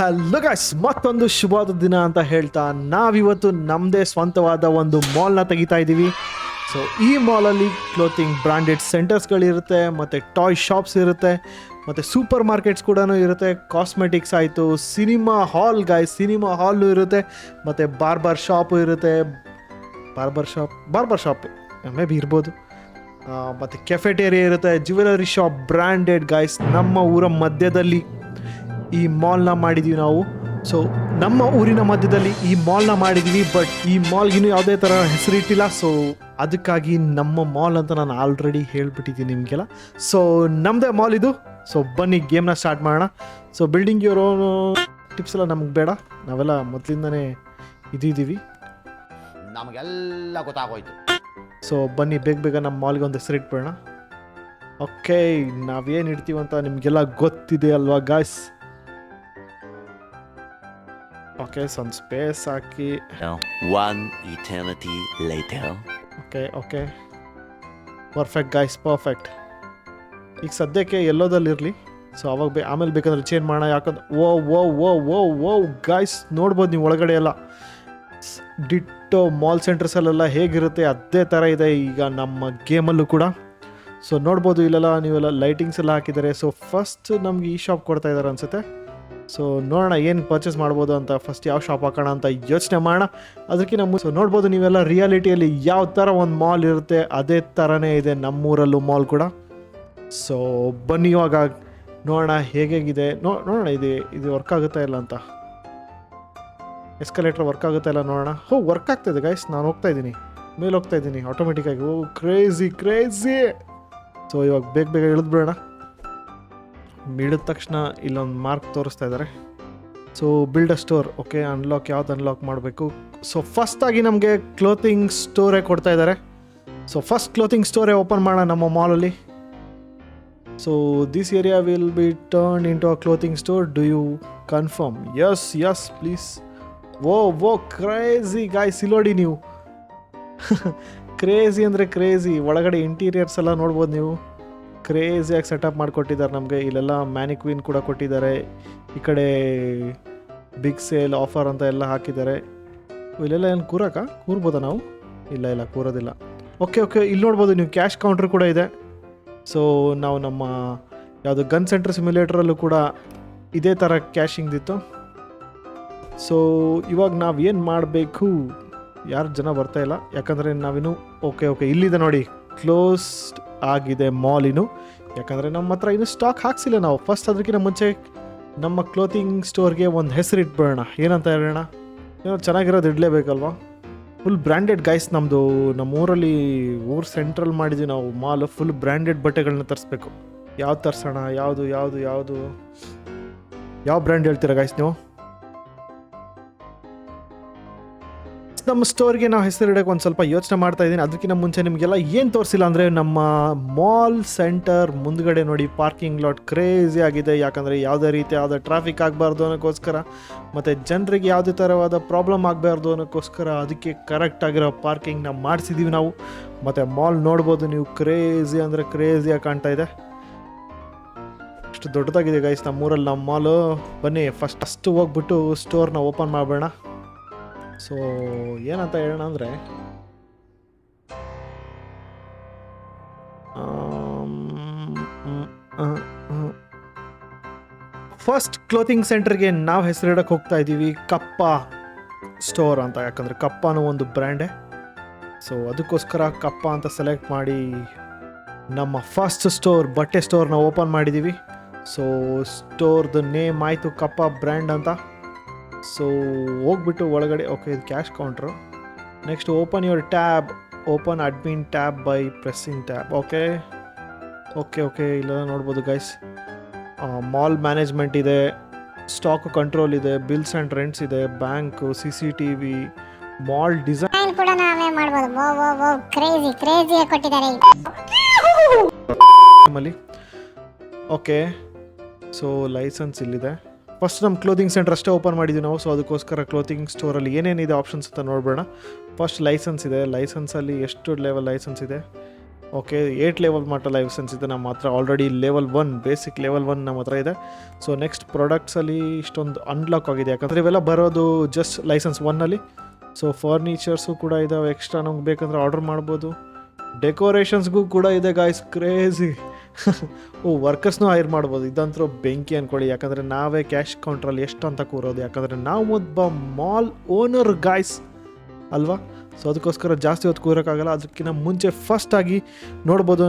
Hello guys, ಮತ್ತೊಂದು ಶುಭವಾದ ದಿನ ಅಂತ ಹೇಳ್ತಾ ನಾವಿವತ್ತು ನಮ್ಮದೇ ಸ್ವಂತವಾದ ಒಂದು ಮಾಲ್ನ ತೆಗಿತಾ ಇದ್ದೀವಿ. ಸೊ ಈ ಮಾಲಲ್ಲಿ ಕ್ಲೋತಿಂಗ್ ಬ್ರ್ಯಾಂಡೆಡ್ ಸೆಂಟರ್ಸ್ಗಳಿರುತ್ತೆ, ಮತ್ತು ಟಾಯ್ ಶಾಪ್ಸ್ ಇರುತ್ತೆ, ಮತ್ತು ಸೂಪರ್ ಮಾರ್ಕೆಟ್ಸ್ ಕೂಡ ಇರುತ್ತೆ. ಕಾಸ್ಮೆಟಿಕ್ಸ್ ಆಯಿತು, ಸಿನಿಮಾ ಹಾಲು ಇರುತ್ತೆ, ಮತ್ತು ಬಾರ್ಬರ್ ಶಾಪು ಇರುತ್ತೆ. ಬಾರ್ಬರ್ ಶಾಪ್ ಮೇ ಬಿ ಇರ್ಬೋದು. ಮತ್ತು ಕೆಫೆಟೇರಿಯಾ ಇರುತ್ತೆ, ಜ್ಯುವೆಲರಿ ಶಾಪ್, ಬ್ರ್ಯಾಂಡೆಡ್ ಗೈಸ್. ನಮ್ಮ ಊರ ಮಧ್ಯದಲ್ಲಿ ಈ ಮಾಲ್ನ ಮಾಡಿದ್ದೀವಿ ನಾವು. ಸೊ ನಮ್ಮ ಊರಿನ ಮಧ್ಯದಲ್ಲಿ ಈ ಮಾಲ್ನ ಮಾಡಿದ್ದೀವಿ, ಬಟ್ ಈ ಮಾಲ್ಗಿನ್ನೂ ಯಾವುದೇ ಥರ ಹೆಸರಿಟ್ಟಿಲ್ಲ. ಸೊ ಅದಕ್ಕಾಗಿ ನಮ್ಮ ಮಾಲ್ ಅಂತ ನಾನು ಆಲ್ರೆಡಿ ಹೇಳ್ಬಿಟ್ಟಿದ್ದೀನಿ ನಿಮಗೆಲ್ಲ. ಸೊ ನಮ್ಮದೇ ಮಾಲ್ ಇದು. ಸೊ ಬನ್ನಿ ಗೇಮ್ನ ಸ್ಟಾರ್ಟ್ ಮಾಡೋಣ. ಸೊ ಬಿಲ್ಡಿಂಗ್ ಇರೋ ಟಿಪ್ಸ್ ಎಲ್ಲ ನಮ್ಗೆ ಬೇಡ, ನಾವೆಲ್ಲ ಮೊದಲಿಂದನೇ ಇದ್ದೀವಿ, ನಮಗೆಲ್ಲ ಗೊತ್ತಾಗೋಯ್ತು. ಸೊ ಬನ್ನಿ ಬೇಗ ನಮ್ಮ ಮಾಲ್ಗೆ ಒಂದು ಹೆಸರಿಟ್ಬೇಡ. ಓಕೆ, ನಾವೇನು ಇಡ್ತೀವಂತ ನಿಮಗೆಲ್ಲ ಗೊತ್ತಿದೆ ಅಲ್ವಾ ಗಾಯ್ಸ್? ಓಕೆ, ಸ್ವಲ್ಪ ಸ್ಪೇಸ್ ಹಾಕಿ. One eternity later. Okay perfect guys, perfect. ಈಗ ಸದ್ಯಕ್ಕೆ ಎಲ್ಲೋದಲ್ಲಿರಲಿ. ಸೊ ಅವಾಗ ಆಮೇಲೆ ಬೇಕಂದ್ರೆ ಚೇಂಜ್ ಮಾಡೋಣ. ಯಾಕಂದ್ರೆ ಓ ಗಾಯ್ಸ್, ನೋಡ್ಬೋದು ನೀವು ಒಳಗಡೆ ಎಲ್ಲ ಡಿಟ್ಟೋ ಮಾಲ್ ಸೆಂಟರ್ಸಲ್ಲೆಲ್ಲ ಹೇಗಿರುತ್ತೆ ಅದೇ ಥರ ಇದೆ ಈಗ ನಮ್ಮ ಗೇಮಲ್ಲೂ ಕೂಡ. ಸೊ ನೋಡ್ಬೋದು ಇಲ್ಲೆಲ್ಲ ನೀವೆಲ್ಲ ಲೈಟಿಂಗ್ಸ್ ಎಲ್ಲ ಹಾಕಿದ್ದಾರೆ. ಸೊ ಫಸ್ಟ್ ನಮ್ಗೆ ಈ ಶಾಪ್ ಕೊಡ್ತಾ ಇದ್ದಾರೆ ಅನಿಸುತ್ತೆ. ಸೊ ನೋಡೋಣ ಏನು ಪರ್ಚೇಸ್ ಮಾಡ್ಬೋದು ಅಂತ. ಫಸ್ಟ್ ಯಾವ ಶಾಪ್ ಹಾಕೋಣ ಅಂತ ಯೋಚನೆ ಮಾಡೋಣ. ಅದಕ್ಕಿಂತ ಮುಂಚೆ ನೋಡ್ಬೋದು ನೀವೆಲ್ಲ ರಿಯಾಲಿಟಿಯಲ್ಲಿ ಯಾವ ಥರ ಒಂದು ಮಾಲ್ ಇರುತ್ತೆ ಅದೇ ಥರನೇ ಇದೆ ನಮ್ಮೂರಲ್ಲೂ ಮಾಲ್ ಕೂಡ. ಸೊ ಬನ್ನಿ ಇವಾಗ ನೋಡೋಣ ಹೇಗಿದೆ. ನೋಡೋಣ ಇದು ವರ್ಕ್ ಆಗುತ್ತಾ ಇಲ್ಲ ಅಂತ. ಎಸ್ಕಲೇಟರ್ ವರ್ಕ್ ಆಗುತ್ತಾ ಇಲ್ಲ ನೋಡೋಣ. ವರ್ಕ್ ಆಗ್ತಾಯಿದೆ ಗೈಸ್, ನಾನು ಹೋಗ್ತಾ ಇದ್ದೀನಿ, ಮೇಲೆ ಹೋಗ್ತಾ ಇದ್ದೀನಿ ಆಟೋಮೆಟಿಕ್ಕಾಗಿ. ಕ್ರೇಜಿ. ಸೊ ಇವಾಗ ಬೇಗ ಇಳಿದ್ಬಿಡೋಣ. ಇಳಿದ ತಕ್ಷಣ ಇಲ್ಲೊಂದು ಮಾರ್ಕ್ ತೋರಿಸ್ತಾ ಇದ್ದಾರೆ. So build a store. Okay, ಯಾವ್ದು ಅನ್ಲಾಕ್ ಮಾಡಬೇಕು? ಸೊ ಫಸ್ಟಾಗಿ ನಮಗೆ ಕ್ಲೋತಿಂಗ್ ಸ್ಟೋರೇ ಕೊಡ್ತಾ ಇದ್ದಾರೆ. ಸೊ ಫಸ್ಟ್ ಕ್ಲೋತಿಂಗ್ ಸ್ಟೋರೇ ಓಪನ್ ಮಾಡೋಣ ನಮ್ಮ ಮಾಲಲ್ಲಿ. So this area will be turn in to a clothing store. Do you confirm? Yes please. Oh crazy guys, ಇಲ್ಲೋಡಿ ನೀವು. ಕ್ರೇಜಿ ಅಂದರೆ ಕ್ರೇಜಿ. ಒಳಗಡೆ ಇಂಟೀರಿಯರ್ಸ್ ಎಲ್ಲ ನೋಡ್ಬೋದು ನೀವು. ಕ್ರೇಜಿಯಾಗಿ ಸೆಟಪ್ ಮಾಡಿಕೊಟ್ಟಿದ್ದಾರೆ ನಮಗೆ. ಇಲ್ಲೆಲ್ಲ ಮ್ಯಾನಿಕ್ವಿನ್ ಕೂಡ ಕೊಟ್ಟಿದ್ದಾರೆ. ಈ ಕಡೆ ಬಿಗ್ ಸೇಲ್ ಆಫರ್ ಅಂತ ಎಲ್ಲ ಹಾಕಿದ್ದಾರೆ. ಇಲ್ಲೆಲ್ಲ ಏನು ಕೂರ್ಬೋದಾ ನಾವು? ಇಲ್ಲ ಕೂರೋದಿಲ್ಲ. ಓಕೆ, ಇಲ್ಲಿ ನೋಡ್ಬೋದು ನೀವು ಕ್ಯಾಶ್ ಕೌಂಟ್ರ್ ಕೂಡ ಇದೆ. ಸೊ ನಾವು ನಮ್ಮ ಯಾವುದು ಗನ್ ಸೆಂಟರ್ ಸಿಮ್ಯುಲೇಟರಲ್ಲೂ ಕೂಡ ಇದೇ ಥರ ಕ್ಯಾಶಿಂಗ್ದಿತ್ತು. ಸೊ ಇವಾಗ ನಾವು ಏನು ಮಾಡಬೇಕು? ಯಾರು ಜನ ಬರ್ತಾಯಿಲ್ಲ, ಯಾಕಂದರೆ ನಾವಿನ್ನು ಓಕೆ ಇಲ್ಲಿದೆ ನೋಡಿ, ಕ್ಲೋಸ್ಡ್ ಆಗಿದೆ ಮಾಲಿನು. ಯಾಕಂದರೆ ನಮ್ಮ ಹತ್ರ ಇನ್ನೂ ಸ್ಟಾಕ್ ಹಾಕ್ಸಿಲ್ಲ ನಾವು. ಫಸ್ಟ್ ಅದಕ್ಕಿಂತ ಮುಂಚೆ ನಮ್ಮ ಕ್ಲೋತಿಂಗ್ ಸ್ಟೋರ್ಗೆ ಒಂದು ಹೆಸರು ಇಟ್ಬಿಡೋಣ. ಏನಂತ ಹೇಳೋಣ? ಏನೋ ಚೆನ್ನಾಗಿರೋದು ಇಡಲೇಬೇಕಲ್ವಾ? Full branded guys. ನಮ್ಮ ಊರಲ್ಲಿ ಊರು ಸೆಂಟ್ರಲ್ ಮಾಡಿದ್ವಿ ನಾವು ಮಾಲ್. ಫುಲ್ ಬ್ರ್ಯಾಂಡೆಡ್ ಬಟ್ಟೆಗಳನ್ನ ತರಿಸ್ಬೇಕು. ಯಾವ್ದು ತರಿಸೋಣ? ಯಾವ ಬ್ರ್ಯಾಂಡ್ ಹೇಳ್ತೀರಾ ಗೈಸ್ ನೀವು? ನಮ್ಮ ಸ್ಟೋರ್ಗೆ ನಾವು ಹೆಸರಿಡೋಕೆ ಒಂದು ಸ್ವಲ್ಪ ಯೋಚನೆ ಮಾಡ್ತಾ ಇದ್ದೀನಿ. ಅದಕ್ಕಿಂತ ಮುಂಚೆ ನಿಮಗೆಲ್ಲ ಏನು ತೋರಿಸಿಲ್ಲ ಅಂದರೆ ನಮ್ಮ ಮಾಲ್ ಸೆಂಟರ್ ಮುಂದ್ಗಡೆ ನೋಡಿ ಪಾರ್ಕಿಂಗ್ ಲಾಟ್ ಕ್ರೇಜಿ ಆಗಿದೆ. ಯಾಕಂದರೆ ಯಾವುದೇ ಟ್ರಾಫಿಕ್ ಆಗಬಾರ್ದು ಅನ್ನೋಕ್ಕೋಸ್ಕರ, ಮತ್ತು ಜನರಿಗೆ ಯಾವುದೇ ಥರವಾದ ಪ್ರಾಬ್ಲಮ್ ಆಗಬಾರ್ದು ಅನ್ನೋಕ್ಕೋಸ್ಕರ ಅದಕ್ಕೆ ಕರೆಕ್ಟಾಗಿರೋ ಪಾರ್ಕಿಂಗ್ನ ಮಾಡಿಸಿದ್ದೀವಿ ನಾವು. ಮತ್ತು ಮಾಲ್ ನೋಡ್ಬೋದು ನೀವು, ಕ್ರೇಜಿಯಾಗಿ ಕಾಣ್ತಾ ಇದೆ. ಅಷ್ಟು ದೊಡ್ಡದಾಗಿದೆ ಗೈಸ್ ನಮ್ಮೂರಲ್ಲಿ ನಮ್ಮ ಮಾಲು. ಬನ್ನಿ ಫಸ್ಟ್ ಹೋಗ್ಬಿಟ್ಟು ಸ್ಟೋರ್ನ ಓಪನ್ ಮಾಡೋಣ. ಸೊ ಏನಂತ ಹೇಳೋಣ ಅಂದರೆ, ಫಸ್ಟ್ ಕ್ಲೋತಿಂಗ್ ಸೆಂಟರ್ಗೆ ನಾವು ಹೆಸರಿಡಕ್ಕೆ ಹೋಗ್ತಾ ಇದ್ದೀವಿ ಕಪ್ಪ ಸ್ಟೋರ್ ಅಂತ. ಯಾಕಂದರೆ ಕಪ್ಪನೂ ಒಂದು ಬ್ರ್ಯಾಂಡೇ. ಸೊ ಅದಕ್ಕೋಸ್ಕರ ಕಪ್ಪ ಅಂತ ಸೆಲೆಕ್ಟ್ ಮಾಡಿ ನಮ್ಮ ಫಸ್ಟ್ ಸ್ಟೋರ್, ಬಟ್ಟೆ ಸ್ಟೋರ್ನ ಓಪನ್ ಮಾಡಿದ್ದೀವಿ. ಸೊ ಸ್ಟೋರ್ದು ನೇಮ್ ಆಯಿತು ಕಪ್ಪ ಬ್ರ್ಯಾಂಡ್ ಅಂತ. ಸೊ ಹೋಗ್ಬಿಟ್ಟು ಒಳಗಡೆ, ಓಕೆ ಇದು cash counter. Next open your tab, open admin tab by pressing tab. Okay ಇಲ್ಲೆಲ್ಲ ನೋಡ್ಬೋದು ಗೈಸ್. ಮಾಲ್ ಮ್ಯಾನೇಜ್ಮೆಂಟ್ ಇದೆ, ಸ್ಟಾಕ್ ಕಂಟ್ರೋಲ್ ಇದೆ, ಬಿಲ್ಸ್ ಆ್ಯಂಡ್ ರೆಂಟ್ಸ್ ಇದೆ, ಬ್ಯಾಂಕು, CCTV, ಮಾಲ್ ಡಿಸೈನ್ ಕೂಡ ನಾವೇ ಮಾಡ್ಬೋದು. ಕ್ರೇಜಿ ಕೊಟ್ಟಿದ್ದಾರೆ ಅಲ್ಲಿ. ಓಕೆ, ಸೊ ಲೈಸೆನ್ಸ್ ಇಲ್ಲಿದೆ. ಫಸ್ಟ್ ನಮ್ಮ ಕ್ಲೋತಿಂಗ್ ಸೆಂಟರ್ ಅಷ್ಟೇ ಓಪನ್ ಮಾಡಿದ್ದೀವಿ ನಾವು. ಸೊ ಅದಕ್ಕೋಸ್ಕರ ಕ್ಲೋತಿಂಗ್ ಸ್ಟೋರಲ್ಲಿ ಏನೇನಿದೆ ಆಪ್ಷನ್ಸ್ ಅಂತ ನೋಡಬೇಡ. ಫಸ್ಟ್ ಲೈಸೆನ್ಸ್ ಇದೆ. ಲೈಸೆನ್ಸಲ್ಲಿ ಎಷ್ಟು ಲೆವೆಲ್ ಲೈಸೆನ್ಸ್ ಇದೆ? ಓಕೆ 8 ಲೆವೆಲ್ ಮಟ್ಟ ಲೈಸೆನ್ಸ್ ಇದೆ ನಮ್ಮ ಹತ್ರ. ಆಲ್ರೆಡಿ ಲೆವೆಲ್ 1 ಬೇಸಿಕ್ ಲೆವೆಲ್ 1 ನಮ್ಮ ಹತ್ರ ಇದೆ. ಸೊ ನೆಕ್ಸ್ಟ್ ಪ್ರಾಡಕ್ಟ್ಸಲ್ಲಿ ಇಷ್ಟೊಂದು ಅನ್ಲಾಕ್ ಆಗಿದೆ, ಯಾಕಂದರೆ ಇವೆಲ್ಲ ಬರೋದು ಜಸ್ಟ್ ಲೈಸೆನ್ಸ್ 1ಅಲ್ಲಿ. ಸೊ ಫರ್ನಿಚರ್ಸು ಕೂಡ ಇದಾವೆ, ಎಕ್ಸ್ಟ್ರಾ ನಮ್ಗೆ ಬೇಕಂದ್ರೆ ಆರ್ಡರ್ ಮಾಡ್ಬೋದು. ಡೆಕೋರೇಷನ್ಸ್ಗೂ ಕೂಡ ಇದೆ ಗಾಯ್ಸ್, ಕ್ರೇಜಿ. ವರ್ಕರ್ಸ್ನೂ ಹೈರ್ ಮಾಡ್ಬೋದು. ಇದಂತರೂ ಬೆಂಕಿ ಅಂದ್ಕೊಳ್ಳಿ, ಯಾಕಂದರೆ ನಾವೇ ಕ್ಯಾಶ್ ಕೌಂಟ್ರಲ್ಲಿ ಎಷ್ಟು ಅಂತ ಕೂರೋದು, ಯಾಕಂದರೆ ನಾವು ಒಬ್ಬ ಮಾಲ್ ಓನರ್ ಗಾಯ್ಸ್ ಅಲ್ವಾ. ಸೊ ಅದಕ್ಕೋಸ್ಕರ ಜಾಸ್ತಿ ಹೊತ್ತು ಕೂರೋಕ್ಕಾಗಲ್ಲ. ಅದಕ್ಕಿಂತ ಮುಂಚೆ ಫಸ್ಟಾಗಿ ನೋಡ್ಬೋದು,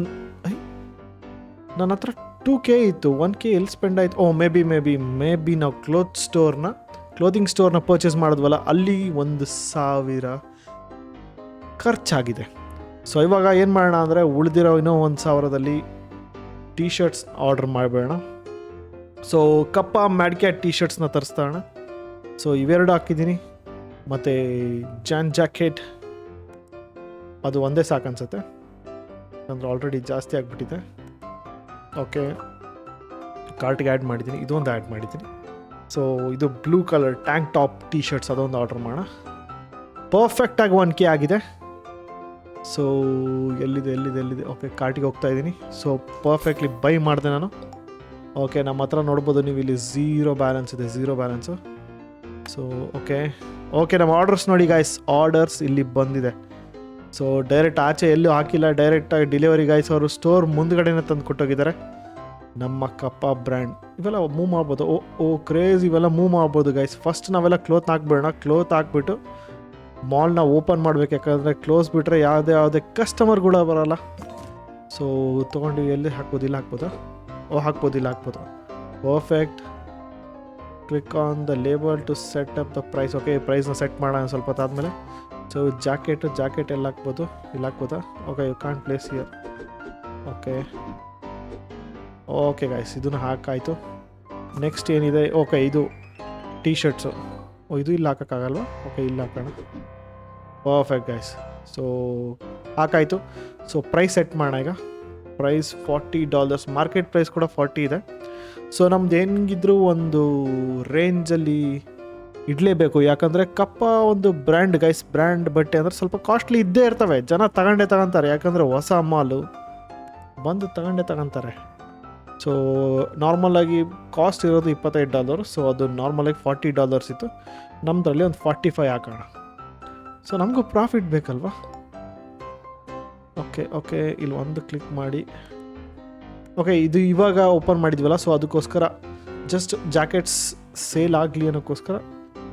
ನನ್ನ ಹತ್ರ 2K ಇತ್ತು, 1K ಎಲ್ಲಿ ಸ್ಪೆಂಡ್ ಆಯಿತು. ಮೇ ಬಿ ನಾವು ಕ್ಲೋದಿಂಗ್ ಸ್ಟೋರ್ನ ಪರ್ಚೇಸ್ ಮಾಡಿದ್ವಲ್ಲ, ಅಲ್ಲಿ 1,000 ಖರ್ಚಾಗಿದೆ. ಸೊ ಇವಾಗ ಏನು ಮಾಡೋಣ ಅಂದರೆ ಉಳಿದಿರೋ ಇನ್ನೂ 1,000ದಲ್ಲಿ ಟೀ ಶರ್ಟ್ಸ್ ಆರ್ಡರ್ ಮಾಡಬೇಡ. ಸೊ ಕಪ್ಪ ಮ್ಯಾಡ್ಕ್ಯಾಟ್ ಟೀ ಶರ್ಟ್ಸ್ನ ತರಿಸ್ತಾಣ. ಸೊ ಇವೆರಡು ಹಾಕಿದ್ದೀನಿ, ಮತ್ತು ಜಾಕೆಟ್ ಅದು ಒಂದೇ ಸಾಕು ಅನ್ಸುತ್ತೆ, ಅಂದರೆ ಆಲ್ರೆಡಿ ಜಾಸ್ತಿ ಆಗಿಬಿಟ್ಟಿದೆ. ಓಕೆ, ಕಾರ್ಟ್ಗೆ ಆ್ಯಡ್ ಮಾಡಿದ್ದೀನಿ, ಇದೊಂದು ಆ್ಯಡ್ ಮಾಡಿದ್ದೀನಿ. ಸೊ ಇದು blue colour tank top T shirts ಅದೊಂದು ಆರ್ಡರ್ ಮಾಡೋಣ. ಪರ್ಫೆಕ್ಟಾಗಿ 1K ಆಗಿದೆ. ಸೊ ಎಲ್ಲಿದೆ. ಓಕೆ, ಕಾರ್ಟಿಗೆ ಹೋಗ್ತಾ ಇದ್ದೀನಿ. ಸೊ ಪರ್ಫೆಕ್ಟ್ಲಿ ಬೈ ಮಾಡಿದೆ ನಾನು. ಓಕೆ, ನಮ್ಮ ಹತ್ರ ನೋಡ್ಬೋದು ನೀವು ಇಲ್ಲಿ ಝೀರೋ ಬ್ಯಾಲೆನ್ಸು. ಸೊ ಓಕೆ ನಮ್ಮ ಆರ್ಡರ್ಸ್ ನೋಡಿ ಗಾಯ್ಸ್, ಆರ್ಡರ್ಸ್ ಇಲ್ಲಿ ಬಂದಿದೆ. ಸೊ ಡೈರೆಕ್ಟ್ ಆಚೆ ಎಲ್ಲೂ ಹಾಕಿಲ್ಲ, ಡೈರೆಕ್ಟಾಗಿ ಡೆಲಿವರಿ ಗಾಯ್ಸ್ ಅವರು ಸ್ಟೋರ್ ಮುಂದ್ಗಡೆನೇ ತಂದು ಕೊಟ್ಟೋಗಿದ್ದಾರೆ. ನಮ್ಮ ಕಪ್ಪ ಬ್ರ್ಯಾಂಡ್ ಇವೆಲ್ಲ ಮೂವ್ ಮಾಡ್ಬೋದು. ಕ್ರೇಜ್, ಇವೆಲ್ಲ ಮೂವ್ ಮಾಡ್ಬೋದು ಗೈಸ್. ಫಸ್ಟ್ ನಾವೆಲ್ಲ ಕ್ಲೋತ್ ಹಾಕ್ಬಿಟ್ಟು ಮಾಲ್ನ ಓಪನ್ ಮಾಡ್ಬೇಕು, ಯಾಕಂದರೆ ಕ್ಲೋಸ್ ಬಿಟ್ಟರೆ ಯಾವುದೇ ಕಸ್ಟಮರ್ಗಳು ಬರೋಲ್ಲ. ಸೊ ತೊಗೊಂಡು ಎಲ್ಲಿ ಹಾಕ್ಬೋದು, ಇಲ್ಲಿ ಹಾಕ್ಬೋದಾ? ಹಾಕ್ಬೋದು. Perfect. Click on the label to set up the price. Okay, ಪ್ರೈಸ್ನ ಸೆಟ್ ಮಾಡೋಣ ಸ್ವಲ್ಪ ಹೊತ್ತಾದಮೇಲೆ. ಸೊ ಜಾಕೆಟ್ ಎಲ್ಲ ಹಾಕ್ಬೋದು, ಇಲ್ಲಿ ಹಾಕ್ಬೋದಾ? Okay, you can't place here. Okay guys, ಇದನ್ನು ಹಾಕಾಯಿತು. ನೆಕ್ಸ್ಟ್ ಏನಿದೆ? ಓಕೆ, ಇದು ಟೀ ಶರ್ಟ್ಸು. ಇದು ಇಲ್ಲಿ ಹಾಕೋಕ್ಕಾಗಲ್ವಾ? ಓಕೆ, ಇಲ್ಲಿ ಹಾಕೋಣ. Perfect guys. ಸೊ ಹಾಕಾಯಿತು. ಸೊ ಪ್ರೈಸ್ ಸೆಟ್ ಮಾಡೋಣ ಈಗ. ಪ್ರೈಸ್ $40, ಮಾರ್ಕೆಟ್ ಪ್ರೈಸ್ ಕೂಡ 40 ಇದೆ. ಸೊ ನಮ್ದು ಹೆಂಗಿದ್ರು ಒಂದು ರೇಂಜಲ್ಲಿ ಇಡಲೇಬೇಕು, ಯಾಕಂದರೆ ಕಪ್ಪ ಒಂದು ಬ್ರ್ಯಾಂಡ್ ಗೈಸ್. ಬ್ರ್ಯಾಂಡ್ ಬಟ್ಟೆ ಅಂದರೆ ಸ್ವಲ್ಪ ಕಾಸ್ಟ್ಲಿ ಇದ್ದೇ ಇರ್ತವೆ, ಜನ ತಗೊಂತಾರೆ, ಯಾಕಂದರೆ ಹೊಸ ಮಾಲು ಬಂದು ತಗೊಂತಾರೆ. ಸೊ ನಾರ್ಮಲಾಗಿ ಕಾಸ್ಟ್ ಇರೋದು $25. ಸೊ ಅದು ನಾರ್ಮಲಾಗಿ $40 ಇತ್ತು, ನಮ್ಮದ್ರಲ್ಲಿ ಒಂದು 45 ಹಾಕೋಣ. ಸೊ ನಮಗೂ ಪ್ರಾಫಿಟ್ ಬೇಕಲ್ವಾ? ಓಕೆ, ಇಲ್ಲಿ ಒಂದು ಕ್ಲಿಕ್ ಮಾಡಿ. ಓಕೆ, ಇದು ಇವಾಗ ಓಪನ್ ಮಾಡಿದ್ವಲ್ಲ, ಸೊ ಅದಕ್ಕೋಸ್ಕರ ಜಸ್ಟ್ ಜಾಕೆಟ್ಸ್ ಸೇಲ್ ಆಗಲಿ ಅನ್ನೋಕ್ಕೋಸ್ಕರ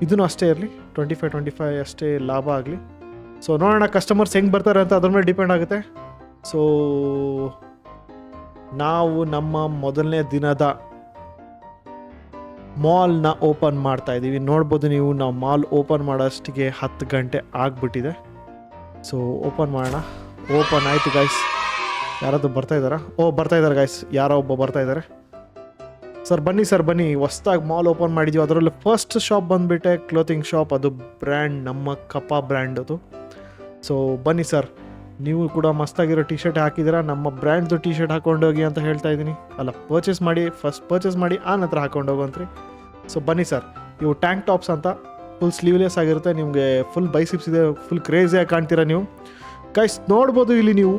ಇದೂ ಅಷ್ಟೇ ಇರಲಿ, 25 ಅಷ್ಟೇ ಲಾಭ ಆಗಲಿ. ಸೊ ನೋಡೋಣ ಕಸ್ಟಮರ್ಸ್ ಹೆಂಗೆ ಬರ್ತಾರೆ ಅಂತ ಅದ್ರ ಮೇಲೆ ಡಿಪೆಂಡ್ ಆಗುತ್ತೆ. ಸೊ ನಾವು ನಮ್ಮ ಮೊದಲನೇ ದಿನದ ಮಾಲ್ನ ಓಪನ್ ಮಾಡ್ತಾ ಇದ್ದೀವಿ. ನೋಡ್ಬೋದು ನೀವು, ನಾವು ಮಾಲ್ ಓಪನ್ ಮಾಡೋಷ್ಟಿಗೆ 10 ಗಂಟೆ ಆಗಿಬಿಟ್ಟಿದೆ. ಸೊ ಓಪನ್ ಮಾಡೋಣ. ಓಪನ್ ಆಯಿತು ಗೈಸ್. ಯಾರಾದರೂ ಬರ್ತಾಯಿದ್ದಾರೆ ಗೈಸ್, ಯಾರೋ ಒಬ್ಬ ಬರ್ತಾಯಿದ್ದಾರೆ. ಸರ್ ಬನ್ನಿ, ಹೊಸ್ದಾಗಿ ಮಾಲ್ ಓಪನ್ ಮಾಡಿದ್ದೀವಿ. ಅದರಲ್ಲಿ ಫಸ್ಟ್ ಶಾಪ್ ಬಂದುಬಿಟ್ಟೆ ಕ್ಲೋತಿಂಗ್ ಶಾಪ್, ಅದು ಬ್ರ್ಯಾಂಡ್ ನಮ್ಮ ಕಪ್ಪ ಬ್ರ್ಯಾಂಡ್ ಅದು. ಸೊ ಬನ್ನಿ ಸರ್, ನೀವು ಕೂಡ ಮಸ್ತಾಗಿರೋ ಟಿ ಶರ್ಟ್ ಹಾಕಿದ್ದೀರಾ, ನಮ್ಮ ಬ್ರ್ಯಾಂಡ್ದು ಟಿ ಶರ್ಟ್ ಹಾಕೊಂಡೋಗಿ ಅಂತ ಹೇಳ್ತಾ ಇದ್ದೀನಿ. ಅಲ್ಲ, ಫಸ್ಟ್ ಪರ್ಚೇಸ್ ಮಾಡಿ ಆ ನಂತರ ಹಾಕೊಂಡೋಗಂತ್ರಿ. ಸೊ ಬನ್ನಿ ಸರ್, ಇವು ಟ್ಯಾಂಕ್ ಟಾಪ್ಸ್ ಅಂತ ಫುಲ್ ಸ್ಲೀವ್ಲೆಸ್ ಆಗಿರುತ್ತೆ, ನಿಮಗೆ ಫುಲ್ ಬೈಸಿಪ್ಸ್ ಇದೆ, ಫುಲ್ ಕ್ರೇಜಿಯಾಗಿ ಕಾಣ್ತೀರಾ ನೀವು ಗೈಸ್. ನೋಡ್ಬೋದು ಇಲ್ಲಿ ನೀವು,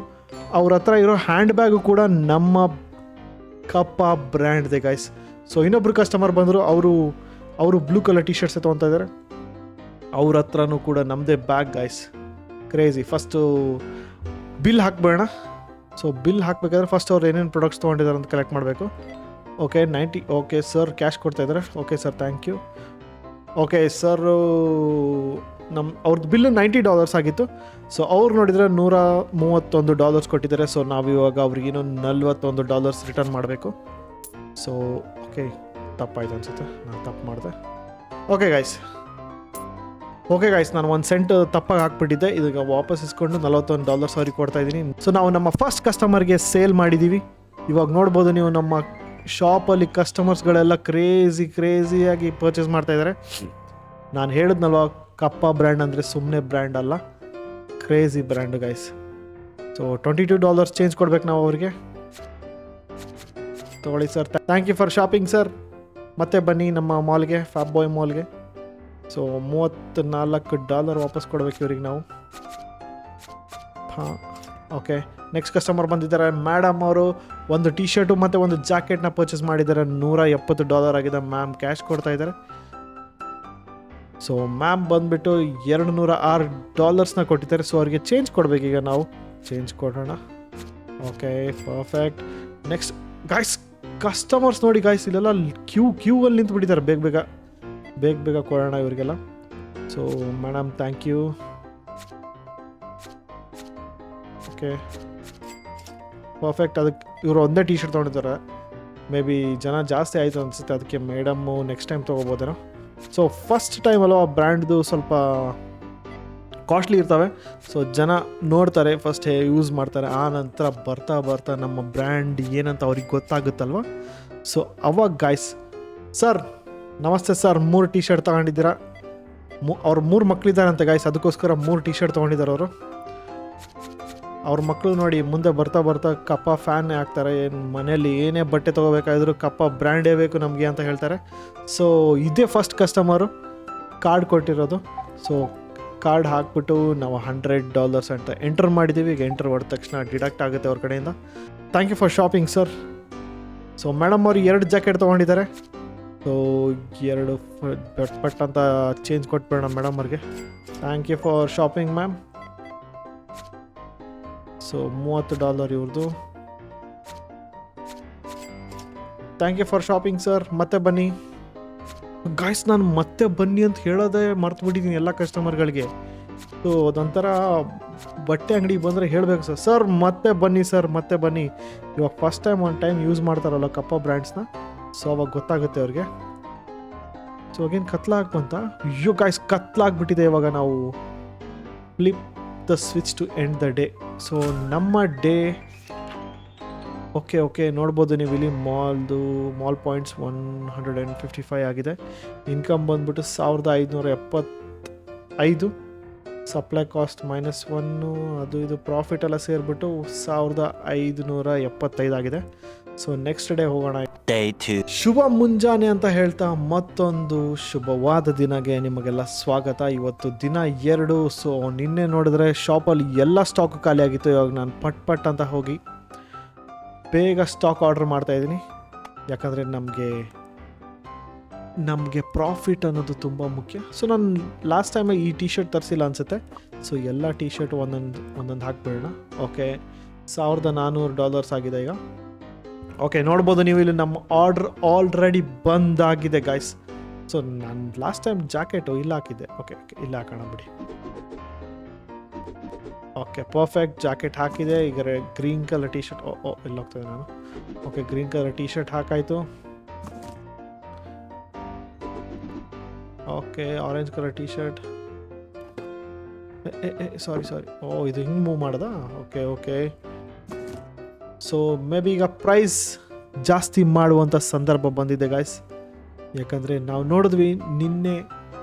ಅವ್ರ ಹತ್ರ ಇರೋ ಹ್ಯಾಂಡ್ ಬ್ಯಾಗು ಕೂಡ ನಮ್ಮ ಕಪ್ಪ ಬ್ರ್ಯಾಂಡ್ದೆ ಗೈಸ್. ಸೊ ಇನ್ನೊಬ್ರು ಕಸ್ಟಮರ್ ಬಂದರು, ಅವರು ಬ್ಲೂ ಕಲರ್ ಟಿ ಶರ್ಟ್ಸ್ ತೊಗೊತಾ ಇದ್ದಾರೆ, ಅವ್ರ ಹತ್ರನೂ ಕೂಡ ನಮ್ಮದೇ bag guys. Crazy. First bill ಹಾಕ್ಬೇಡ. ಸೊ ಬಿಲ್ ಹಾಕಬೇಕಾದ್ರೆ ಫಸ್ಟ್ ಅವ್ರು ಏನೇನು ಪ್ರಾಡಕ್ಟ್ಸ್ ತೊಗೊಂಡಿದ್ದಾರೆ ಅಂತ ಕಲೆಕ್ಟ್ ಮಾಡಬೇಕು. ಓಕೆ, 90. ಓಕೆ ಸರ್, ಕ್ಯಾಶ್ ಕೊಡ್ತಾಯಿದ್ದಾರೆ. Okay sir, thank you. Okay sir, ಅವ್ರದ್ದು ಬಿಲ್ಲು $90 ಆಗಿತ್ತು. ಸೊ ಅವ್ರು ನೋಡಿದರೆ $131 ಕೊಟ್ಟಿದ್ದಾರೆ. ಸೊ ನಾವಿವಾಗ ಅವ್ರಿಗೇನೋ $41 ರಿಟರ್ನ್ ಮಾಡಬೇಕು. ಸೊ ಓಕೆ, ತಪ್ಪಾಯ್ತು ಅನಿಸುತ್ತೆ, ನಾನು ತಪ್ಪು ಮಾಡಿದೆ. ಓಕೆ ಗೈಸ್, ನಾನು 1 ಸೆಂಟ್ ತಪ್ಪಾಗಿ ಹಾಕ್ಬಿಟ್ಟಿದ್ದೆ. ಇದೀಗ ವಾಪಸ್ ಇಸ್ಕೊಂಡು $41 ಅವ್ರಿಗೆ ಕೊಡ್ತಾಯಿದ್ದೀನಿ. ಸೊ ನಾವು ನಮ್ಮ ಫಸ್ಟ್ ಕಸ್ಟಮರ್ಗೆ ಸೇಲ್ ಮಾಡಿದ್ದೀವಿ. ಇವಾಗ ನೋಡ್ಬೋದು ನೀವು, ನಮ್ಮ ಶಾಪಲ್ಲಿ ಕಸ್ಟಮರ್ಸ್ಗಳೆಲ್ಲ ಕ್ರೇಜಿಯಾಗಿ ಪರ್ಚೇಸ್ ಮಾಡ್ತಾಯಿದ್ದಾರೆ. ನಾನು ಹೇಳಿದ್ನಲ್ವ, ಕಪ್ಪ ಬ್ರ್ಯಾಂಡ್ ಅಂದರೆ ಸುಮ್ಮನೆ ಬ್ರ್ಯಾಂಡ್ ಅಲ್ಲ, crazy brand guys. So $22 change ಕೊಡ್ಬೇಕು ನಾವು ಅವ್ರಿಗೆ. ತೊಗೊಳ್ಳಿ sir, thank you for shopping sir. ಮತ್ತೆ ಬನ್ನಿ ನಮ್ಮ ಮಾಲ್ಗೆ, ಫ್ಯಾಬ್ ಬಾಯ್ ಮಾಲ್ಗೆ. ಸೊ $34 ವಾಪಸ್ ಕೊಡ್ಬೇಕು ಇವ್ರಿಗೆ ನಾವು. ಹಾಂ, ಓಕೆ, ನೆಕ್ಸ್ಟ್ ಕಸ್ಟಮರ್ ಬಂದಿದ್ದಾರೆ. ಮೇಡಮ್ ಅವರು ಒಂದು ಟಿ ಶರ್ಟು ಮತ್ತು ಒಂದು ಜಾಕೆಟ್ನ ಪರ್ಚೇಸ್ ಮಾಡಿದ್ದಾರೆ. $170 ಆಗಿದೆ. ಮ್ಯಾಮ್ ಕ್ಯಾಶ್ ಕೊಡ್ತಾ ಇದ್ದಾರೆ. ಸೊ ಮ್ಯಾಮ್ ಬಂದುಬಿಟ್ಟು $206 ಕೊಟ್ಟಿದ್ದಾರೆ. ಸೊ ಅವ್ರಿಗೆ ಚೇಂಜ್ ಕೊಡಬೇಕೀಗ ನಾವು. ಚೇಂಜ್ ಕೊಡೋಣ. Okay, perfect. Next guys, customers ನೋಡಿ ಗಾಯ್ಸ್, ಇಲ್ಲೆಲ್ಲ ಕ್ಯೂ ಅಲ್ಲಿ ನಿಂತ್ಬಿಟ್ಟಿದ್ದಾರೆ. ಬೇಗ ಕೊಡೋಣ ಇವರಿಗೆಲ್ಲ. So madam thank you. Okay, perfect. ಅದಕ್ಕೆ ಇವರು ಒಂದೇ ಟಿ ಶರ್ಟ್ ತೊಗೊಂಡಿದ್ದಾರೆ. ಮೇ ಬಿ ಜನ ಜಾಸ್ತಿ ಆಯಿತು ಅನಿಸುತ್ತೆ, ಅದಕ್ಕೆ ಮೇಡಮ್ಮು ನೆಕ್ಸ್ಟ್ ಟೈಮ್ ತೊಗೋಬೋದೇನೋ. ಸೊ ಫಸ್ಟ್ ಟೈಮ್ ಅಲ್ವಾ, ಬ್ರ್ಯಾಂಡ್ದು ಸ್ವಲ್ಪ ಕಾಸ್ಟ್ಲಿ ಇರ್ತವೆ. ಸೊ ಜನ ನೋಡ್ತಾರೆ, ಫಸ್ಟ್ ಯೂಸ್ ಮಾಡ್ತಾರೆ, ಆ ನಂತರ ಬರ್ತಾ ನಮ್ಮ ಬ್ರ್ಯಾಂಡ್ ಏನಂತ ಅವ್ರಿಗೆ ಗೊತ್ತಾಗುತ್ತಲ್ವ. ಸೊ ಅವಾಗ ಗಾಯ್ಸ್, ಸರ್ ನಮಸ್ತೆ ಸರ್, 3 ಟಿ ಶರ್ಟ್ ತೊಗೊಂಡಿದ್ದೀರಾ. ಅವ್ರು 3 ಮಕ್ಕಳಿದ್ದಾರಂತೆ ಗಾಯ್ಸ್, ಅದಕ್ಕೋಸ್ಕರ 3 ಟಿ ಶರ್ಟ್ ತೊಗೊಂಡಿದ್ದಾರೆ ಅವರು. ಅವ್ರ ಮಕ್ಕಳು ನೋಡಿ ಮುಂದೆ ಬರ್ತಾ ಕಪ್ಪ ಫ್ಯಾನ್ನೇ ಹಾಕ್ತಾರೆ. ಏನು ಮನೇಲಿ ಏನೇ ಬಟ್ಟೆ ತೊಗೋಬೇಕಾದ್ರೂ ಕಪ್ಪ ಬ್ರ್ಯಾಂಡೇ ಬೇಕು ನಮಗೆ ಅಂತ ಹೇಳ್ತಾರೆ. ಸೊ ಇದೇ ಫಸ್ಟ್ ಕಸ್ಟಮರು ಕಾರ್ಡ್ ಕೊಟ್ಟಿರೋದು. ಸೊ ಕಾರ್ಡ್ ಹಾಕ್ಬಿಟ್ಟು ನಾವು $100 ಅಂತ ಎಂಟರ್ ಮಾಡಿದ್ದೀವಿ. ಈಗ ಎಂಟರ್ ಮಾಡಿದ ತಕ್ಷಣ ಡಿಡಕ್ಟ್ ಆಗುತ್ತೆ ಅವ್ರ ಕಡೆಯಿಂದ. Thank you for shopping sir. So madam ಅವರು 2 ಜಾಕೆಟ್ ತೊಗೊಂಡಿದ್ದಾರೆ. ಸೊ 2 ಪಟ್ ಅಂತ ಚೇಂಜ್ ಕೊಟ್ಬಿಡೋಣ ಮೇಡಮ್ ಅವ್ರಿಗೆ. Thank you for shopping ma'am. So $30 ಇವ್ರದ್ದು. Thank you for shopping sir. ಮತ್ತೆ ಬನ್ನಿ ಗಾಯ್ಸ್, ನಾನು ಮತ್ತೆ ಬನ್ನಿ ಅಂತ ಹೇಳೋದೇ ಮರ್ತುಬಿಟ್ಟಿದ್ದೀನಿ ಎಲ್ಲ ಕಸ್ಟಮರ್ಗಳಿಗೆ. ಸೊ ಅದೊಂಥರ ಬಟ್ಟೆ ಅಂಗಡಿಗೆ ಬಂದರೆ ಹೇಳಬೇಕು ಸರ್ ಮತ್ತೆ ಬನ್ನಿ ಸರ್, ಮತ್ತೆ ಬನ್ನಿ. ಇವಾಗ ಫಸ್ಟ್ ಟೈಮ್ ಒಂದು ಟೈಮ್ ಯೂಸ್ ಮಾಡ್ತಾರಲ್ಲ ಕಪ್ಪ ಬ್ರ್ಯಾಂಡ್ಸ್ನ, ಸೊ ಅವಾಗ ಗೊತ್ತಾಗುತ್ತೆ ಅವ್ರಿಗೆ. ಸೊ ಅಗೇನು ಕತ್ಲಾಗ್ಬಂತ. ಅಯ್ಯೋ ಗಾಯ್ಸ್, ಕತ್ಲಾಗ್ಬಿಟ್ಟಿದೆ. ಇವಾಗ ನಾವು flip the switch to end the day. So ನಮ್ಮ ಡೇ ಓಕೆ ನೋಡ್ಬೋದು ನೀವು ಇಲ್ಲಿ. ಮಾಲ್ ಪಾಯಿಂಟ್ಸ್ 155 ಆಗಿದೆ. ಇನ್ಕಮ್ ಬಂದ್ಬಿಟ್ಟು 1575. ಸಪ್ಲೈ ಕಾಸ್ಟ್ -1, ಅದು ಇದು ಪ್ರಾಫಿಟ್ ಎಲ್ಲ ಸೇರಿಬಿಟ್ಟು 1575 ಆಗಿದೆ. ಸೊ ನೆಕ್ಸ್ಟ್ ಡೇ ಹೋಗೋಣ. Day 2. ಶುಭ ಮುಂಜಾನೆ ಅಂತ ಹೇಳ್ತಾ ಮತ್ತೊಂದು ಶುಭವಾದ ದಿನಗೆ ನಿಮಗೆಲ್ಲ ಸ್ವಾಗತ. ಇವತ್ತು ದಿನ 2. ಸೊ ನಿನ್ನೆ ನೋಡಿದ್ರೆ ಶಾಪಲ್ಲಿ ಎಲ್ಲ ಸ್ಟಾಕ್ ಖಾಲಿ ಆಗಿತ್ತು. ಇವಾಗ ನಾನು ಪಟ್ ಅಂತ ಹೋಗಿ ಬೇಗ ಸ್ಟಾಕ್ ಆರ್ಡರ್ ಮಾಡ್ತಾಯಿದ್ದೀನಿ. ಯಾಕಂದರೆ ನಮಗೆ ಪ್ರಾಫಿಟ್ ಅನ್ನೋದು ತುಂಬ ಮುಖ್ಯ. ಸೊ ನಾನು ಲಾಸ್ಟ್ ಟೈಮ್ ಈ ಟಿ ಶರ್ಟ್ ತರಿಸಿಲ್ಲ ಅನಿಸುತ್ತೆ. ಸೊ ಎಲ್ಲ ಟಿ ಶರ್ಟ್ ಒಂದೊಂದು ಹಾಕ್ಬಿಡೋಣ. ಓಕೆ, $1400 ಆಗಿದೆ ಈಗ. ಓಕೆ, ನೋಡ್ಬೋದು ನೀವು ಇಲ್ಲಿ ನಮ್ಮ ಆರ್ಡ್ರ್ ಆಲ್ರೆಡಿ ಬಂದಾಗಿದೆ ಗಾಯ್ಸ್. ಸೊ ನಾನು ಲಾಸ್ಟ್ ಟೈಮ್ ಜಾಕೆಟು ಇಲ್ಲಿ ಹಾಕಿದ್ದೆ. ಓಕೆ ಇಲ್ಲಿ ಹಾಕೋಣ ಬಿಡಿ. Okay, perfect. ಜಾಕೆಟ್ ಹಾಕಿದೆ. ಈಗ ಗ್ರೀನ್ ಕಲರ್ ಟಿ ಶರ್ಟ್ ಇಲ್ಲಿ ಹೋಗ್ತದೆ ನಾನು. Okay, green colour T shirt ಹಾಕಾಯಿತು. Okay, orange colour T shirt. Sorry ಇದು ಹಿಂಗೆ ಮೂವ್ ಮಾಡ್ದಾ? ಓಕೆ. ಸೊ ಮೇ ಬಿ ಈಗ ಪ್ರೈಸ್ ಜಾಸ್ತಿ ಮಾಡುವಂಥ ಸಂದರ್ಭ ಬಂದಿದೆ ಗಾಯ್ಸ್. ಯಾಕಂದರೆ ನಾವು ನೋಡಿದ್ವಿ ನಿನ್ನೆ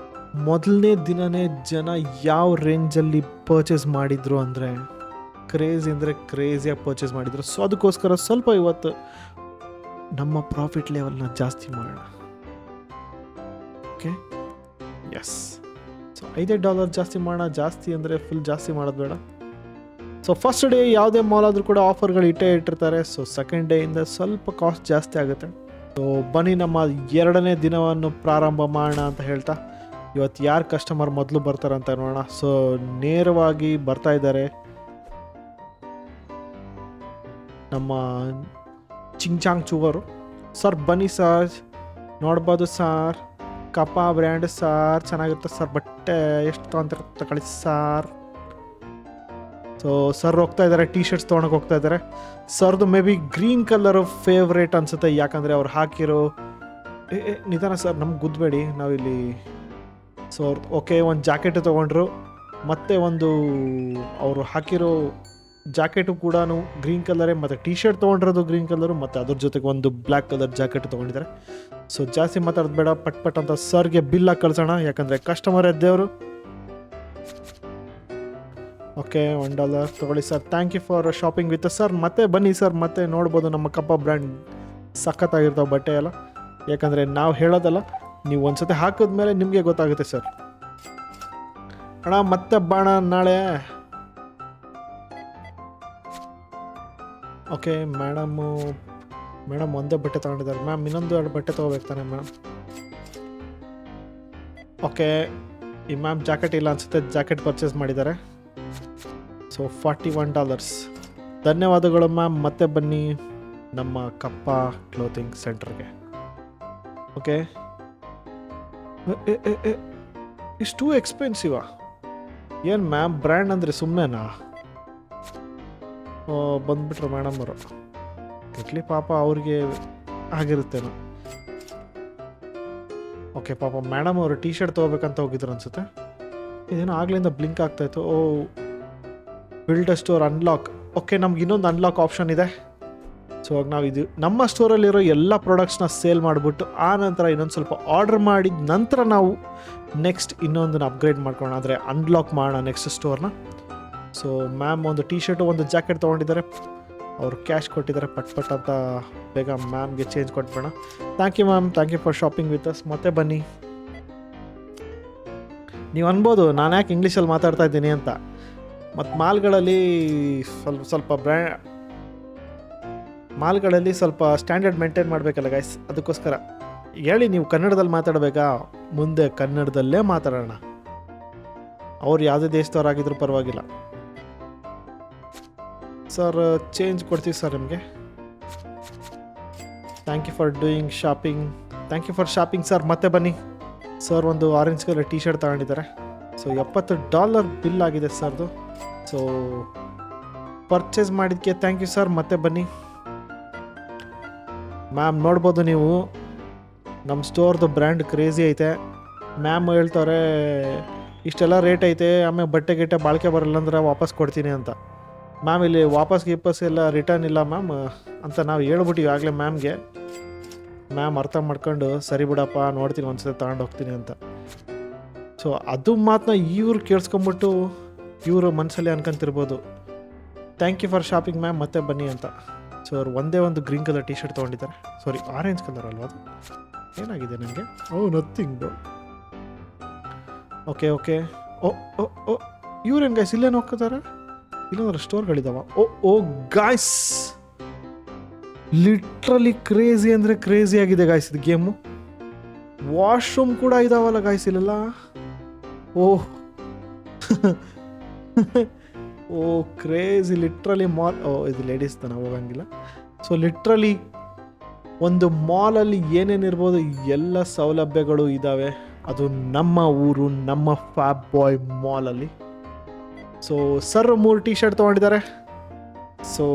ಮೊದಲನೇ ದಿನವೇ ಜನ ಯಾವ ರೇಂಜಲ್ಲಿ ಪರ್ಚೇಸ್ ಮಾಡಿದ್ರು ಅಂದರೆ ಕ್ರೇಜಿಯಾಗಿ ಪರ್ಚೇಸ್ ಮಾಡಿದರು. ಸೊ ಅದಕ್ಕೋಸ್ಕರ ಸ್ವಲ್ಪ ಇವತ್ತು ನಮ್ಮ ಪ್ರಾಫಿಟ್ ಲೆವೆಲ್ನ ಜಾಸ್ತಿ ಮಾಡೋಣ. Okay, S. ಸೊ $5 ಜಾಸ್ತಿ ಮಾಡೋಣ. ಜಾಸ್ತಿ ಅಂದರೆ ಫುಲ್ ಜಾಸ್ತಿ ಮಾಡೋದು ಬೇಡ. ಸೊ ಫಸ್ಟ್ ಡೇ ಯಾವುದೇ ಮಾಲ್ ಆದರೂ ಕೂಡ ಆಫರ್ಗಳು ಇಟ್ಟಿರ್ತಾರೆ. ಸೊ ಸೆಕೆಂಡ್ ಡೇಯಿಂದ ಸ್ವಲ್ಪ ಕಾಸ್ಟ್ ಜಾಸ್ತಿ ಆಗುತ್ತೆ. ಸೊ ಬನ್ನಿ ನಮ್ಮ 2ನೇ ದಿನವನ್ನು ಪ್ರಾರಂಭ ಮಾಡೋಣ ಅಂತ ಹೇಳ್ತಾ ಇವತ್ತು ಯಾರು ಕಸ್ಟಮರ್ ಮೊದಲು ಬರ್ತಾರೆ ಅಂತ ನೋಡೋಣ. ಸೊ ನೇರವಾಗಿ ಬರ್ತಾ ಇದ್ದಾರೆ ನಮ್ಮ ಚಿಂಗ್ಚಾಂಗ್ ಚೂವರು. ಸರ್ ಬನ್ನಿ ಸರ್, ನೋಡ್ಬೋದು ಸರ್, ಕಪ್ಪ ಬ್ರ್ಯಾಂಡ್ ಸರ್, ಚೆನ್ನಾಗಿರುತ್ತೆ ಸರ್, ಬಟ್ಟೆ ಎಷ್ಟು ತೊಗೊಂತಾರೆ ತಗೊಳ್ಳಿ ಸರ್. ಸೊ ಸರ್ ಹೋಗ್ತಾ ಇದ್ದಾರೆ, ಟಿ ಶರ್ಟ್ಸ್ ತೊಗೊಳಕ್ಕೆ ಹೋಗ್ತಾ ಇದ್ದಾರೆ. ಸರ್ದು may be green colour favourite ಅನಿಸುತ್ತೆ. ಯಾಕಂದರೆ ಅವ್ರು ಹಾಕಿರೋ ನಿಧಾನ ಸರ್, ನಮ್ಗೆ ಗುದ್ದಬೇಡಿ ನಾವಿಲ್ಲಿ. ಸೊ ಅವ್ರು ಓಕೆ, ಒಂದು ಜಾಕೆಟು ತೊಗೊಂಡ್ರು. ಮತ್ತು ಅವರು ಹಾಕಿರೋ ಜಾಕೆಟು ಕೂಡ ಗ್ರೀನ್ ಕಲರೇ, ಮತ್ತು ಟಿ ಶರ್ಟ್ ತೊಗೊಂಡಿರೋದು ಗ್ರೀನ್ ಕಲರು, ಮತ್ತು ಅದ್ರ ಜೊತೆಗೆ ಒಂದು ಬ್ಲ್ಯಾಕ್ ಕಲರ್ ಜಾಕೆಟ್ ತೊಗೊಂಡಿದ್ದಾರೆ. ಸೊ ಜಾಸ್ತಿ ಮಾತಾಡೋದು ಬೇಡ, ಪಟ್ ಅಂತ ಸರ್ಗೆ ಬಿಲ್ಲಾಗಿ ಕಳ್ಸೋಣ. ಯಾಕಂದರೆ ಕಸ್ಟಮರ್ ಎದ್ದೇವರು. ಓಕೆ, $1 ತೊಗೊಳ್ಳಿ sir. Thank you for shopping with sir. ಮತ್ತೆ ಬನ್ನಿ ಸರ್, ಮತ್ತೆ ನೋಡ್ಬೋದು ನಮ್ಮ ಕಪ್ಪ ಬ್ರ್ಯಾಂಡ್ ಸಖತ್ತಾಗಿರ್ತಾವೆ ಬಟ್ಟೆ ಎಲ್ಲ. ಯಾಕಂದರೆ ನಾವು ಹೇಳೋದಲ್ಲ, ನೀವು ಒಂದ್ಸತಿ ಹಾಕಿದ್ಮೇಲೆ ನಿಮಗೆ ಗೊತ್ತಾಗುತ್ತೆ ಸರ್. ಅಣ್ಣ ಮತ್ತೆ ಬಾಣ ನಾಳೆ. ಓಕೆ ಮೇಡಮ್ ಒಂದೇ ಬಟ್ಟೆ ತೊಗೊಂಡಿದ್ದಾರೆ. ಮ್ಯಾಮ್ ಇನ್ನೊಂದು 2 ಬಟ್ಟೆ ತೊಗೋಬೇಕು ತಾನೆ ಮ್ಯಾಮ್? ಓಕೆ, ಈ ಮ್ಯಾಮ್ ಜಾಕೆಟ್ ಇಲ್ಲ ಅನಿಸುತ್ತೆ, ಜಾಕೆಟ್ ಪರ್ಚೇಸ್ ಮಾಡಿದ್ದಾರೆ. ಸೊ $41. ಧನ್ಯವಾದಗಳು ಮ್ಯಾಮ್. ಮತ್ತೆ ಬನ್ನಿ ನಮ್ಮ ಕಪ್ಪ ಕ್ಲೋತಿಂಗ್ ಸೆಂಟರ್ಗೆ. ಓಕೆ, ಇಷ್ಟು ಎಕ್ಸ್ಪೆನ್ಸಿವಾ? ಏನು ಮ್ಯಾಮ್, ಬ್ರ್ಯಾಂಡ್ ಅಂದರೆ ಸುಮ್ಮನೆನಾ? ಬಂದ್ಬಿಟ್ರು ಮೇಡಮ್ ಅವರು. ಇಟ್ಲಿ ಪಾಪ ಅವ್ರಿಗೆ ಆಗಿರುತ್ತೇನೋ. ಓಕೆ, ಪಾಪ ಮೇಡಮ್ ಅವರು ಟೀ ಶರ್ಟ್ ತೊಗೋಬೇಕಂತ ಹೋಗಿದ್ರು ಅನ್ಸುತ್ತೆ. ಇದೇನೋ ಆಗ್ಲಿಂದ ಬ್ಲಿಂಕ್ ಆಗ್ತಾಯಿತ್ತು. Oh, build a store unlock. Okay, ನಮ್ಗೆ ಇನ್ನೊಂದು ಅನ್ಲಾಕ್ ಆಪ್ಷನ್ ಇದೆ. ಸೊ ಇವಾಗ ನಾವು ಇದು ನಮ್ಮ ಸ್ಟೋರಲ್ಲಿರೋ ಎಲ್ಲ ಪ್ರಾಡಕ್ಟ್ಸ್ನ ಸೇಲ್ ಮಾಡಿಬಿಟ್ಟು ಆ ನಂತರ ಇನ್ನೊಂದು ಸ್ವಲ್ಪ ಆರ್ಡರ್ ಮಾಡಿದ ನಂತರ ನಾವು ನೆಕ್ಸ್ಟ್ ಇನ್ನೊಂದನ್ನು ಅಪ್ಗ್ರೇಡ್ ಮಾಡ್ಕೊಳ್ಳೋಣ, ಅಂದರೆ ಅನ್ಲಾಕ್ ಮಾಡೋಣ ನೆಕ್ಸ್ಟ್ ಸ್ಟೋರ್ನ. ಸೊ ಮ್ಯಾಮ್ ಒಂದು ಟೀ ಶರ್ಟು ಒಂದು ಜಾಕೆಟ್ ತೊಗೊಂಡಿದ್ದಾರೆ. ಅವರು ಕ್ಯಾಶ್ ಕೊಟ್ಟಿದ್ದಾರೆ. ಪಟ್ ಅಂತ ಬೇಗ ಮ್ಯಾಮ್ಗೆ ಚೇಂಜ್ ಕೊಟ್ಬೇಡ. Thank you ma'am, thank you for shopping with us. ಮತ್ತೆ ಬನ್ನಿ. ನೀವು ಅನ್ಬೋದು ನಾನು ಯಾಕೆ ಇಂಗ್ಲೀಷಲ್ಲಿ ಮಾತಾಡ್ತಾ ಇದ್ದೀನಿ ಅಂತ. ಮತ್ತು ಮಾಲ್ಗಳಲ್ಲಿ ಸ್ವಲ್ಪ ಸ್ಟ್ಯಾಂಡರ್ಡ್ ಮೇಂಟೈನ್ ಮಾಡಬೇಕಲ್ಲ ಗೈಸ್, ಅದಕ್ಕೋಸ್ಕರ ಹೇಳಿ. ನೀವು ಕನ್ನಡದಲ್ಲಿ ಮಾತಾಡಬೇಕಾ? ಮುಂದೆ ಕನ್ನಡದಲ್ಲೇ ಮಾತಾಡೋಣ. ಅವ್ರು ಯಾವುದೇ ದೇಶದವರಾಗಿದ್ರೂ ಪರವಾಗಿಲ್ಲ. ಸರ್ ಚೇಂಜ್ ಕೊಡ್ತೀವಿ ಸರ್ ನಿಮಗೆ. Thank you for doing shopping. Thank you for shopping sir. ಮತ್ತೆ ಬನ್ನಿ. ಸರ್ ಒಂದು ಆರೆಂಜ್ ಕಲರ್ ಟೀ ಶರ್ಟ್ ತಗೊಂಡಿದ್ದಾರೆ. ಸೊ $70 ಬಿಲ್ ಆಗಿದೆ ಸರ್ದು. ಸೊ ಪರ್ಚೇಸ್ ಮಾಡಿದ್ದಕ್ಕೆ ಥ್ಯಾಂಕ್ ಯು ಸರ್. ಮತ್ತೆ ಬನ್ನಿ ಮ್ಯಾಮ್. ನೋಡ್ಬೋದು ನೀವು ನಮ್ಮ ಸ್ಟೋರ್ದು ಬ್ರ್ಯಾಂಡ್ ಕ್ರೇಜಿ ಐತೆ. ಮ್ಯಾಮ್ ಹೇಳ್ತಾರೆ ಇಷ್ಟೆಲ್ಲ ರೇಟ್ ಐತೆ, ಆಮೇಲೆ ಬಟ್ಟೆ ಬಾಳಿಕೆ ಬರಲ್ಲ ಅಂದ್ರೆ ವಾಪಸ್ ಕೊಡ್ತೀನಿ ಅಂತ. ಮ್ಯಾಮ್ ಇಲ್ಲಿ ವಾಪಸ್ ಎಲ್ಲ ರಿಟರ್ನ್ ಇಲ್ಲ ಮ್ಯಾಮ್ ಅಂತ ನಾವು ಹೇಳ್ಬಿಟ್ಟಿವಿ ಆಗಲೇ ಮ್ಯಾಮ್ಗೆ. ಮ್ಯಾಮ್ ಅರ್ಥ ಮಾಡ್ಕೊಂಡು ಸರಿ ಬಿಡಪ್ಪ ನೋಡ್ತೀನಿ ಒಂದ್ಸತಿ ತಗೊಂಡು ಹೋಗ್ತೀನಿ ಅಂತ. ಸೊ ಅದು ಮಾತನ್ನ ಇವ್ರು ಕೇಳಿಸ್ಕೊಂಬಿಟ್ಟು ಇವರು ಮನಸ್ಸಲ್ಲಿ ಅನ್ಕೊಂತಿರ್ಬೋದು thank you for shopping ma'am, ಮತ್ತೆ ಬನ್ನಿ ಅಂತ. ಸೊ ಅವ್ರು ಒಂದೇ ಒಂದು ಗ್ರೀನ್ ಕಲರ್ ಟೀ ಶರ್ಟ್ ತೊಗೊಂಡಿದ್ದಾರೆ. ಸಾರಿ, ಆರೆಂಜ್ ಕಲರ್ ಅಲ್ವಾ ಅದು? ಏನಾಗಿದೆ ನನಗೆ? ನಥಿಂಗ್. ಓಕೆ ಓ ಇವ್ರೇನು ಗೈಸ್ ಇಲ್ಲೇನು ಹೋಗ್ತಾರೆ? ಇಲ್ಲಂದ್ರೆ ಸ್ಟೋರ್ಗಳಿದಾವ. ಓ ಗಾಯ್ಸ್, ಲಿಟ್ರಲಿ ಕ್ರೇಜಿ ಅಂದರೆ ಕ್ರೇಜಿ ಆಗಿದೆ ಗಾಯ್ಸ್ ಇದು ಗೇಮು. ವಾಶ್ರೂಮ್ ಕೂಡ ಇದಾವಲ್ಲ ಗಾಯ್ಸ್ ಇಲ್ಲೆಲ್ಲ. ಓ ಕ್ರೇಜಿ, ಲಿಟ್ರಲಿ ಮಾಲ್. ಇದು ಲೇಡೀಸ್ ತಾನ, ಹೋಗಂಗಿಲ್ಲ. ಸೊ ಲಿಟ್ರಲಿ ಒಂದು ಮಾಲಲ್ಲಿ ಏನೇನಿರ್ಬೋದು ಎಲ್ಲ ಸೌಲಭ್ಯಗಳು ಇದ್ದಾವೆ. ಅದು ನಮ್ಮ ಊರು, ನಮ್ಮ ಫ್ಯಾಬ್ ಬಾಯ್ ಮಾಲಲ್ಲಿ. ಸೊ ಸರ್ 3 ಟೀ ಶರ್ಟ್ ತೊಗೊಂಡಿದ್ದಾರೆ. ಸೊ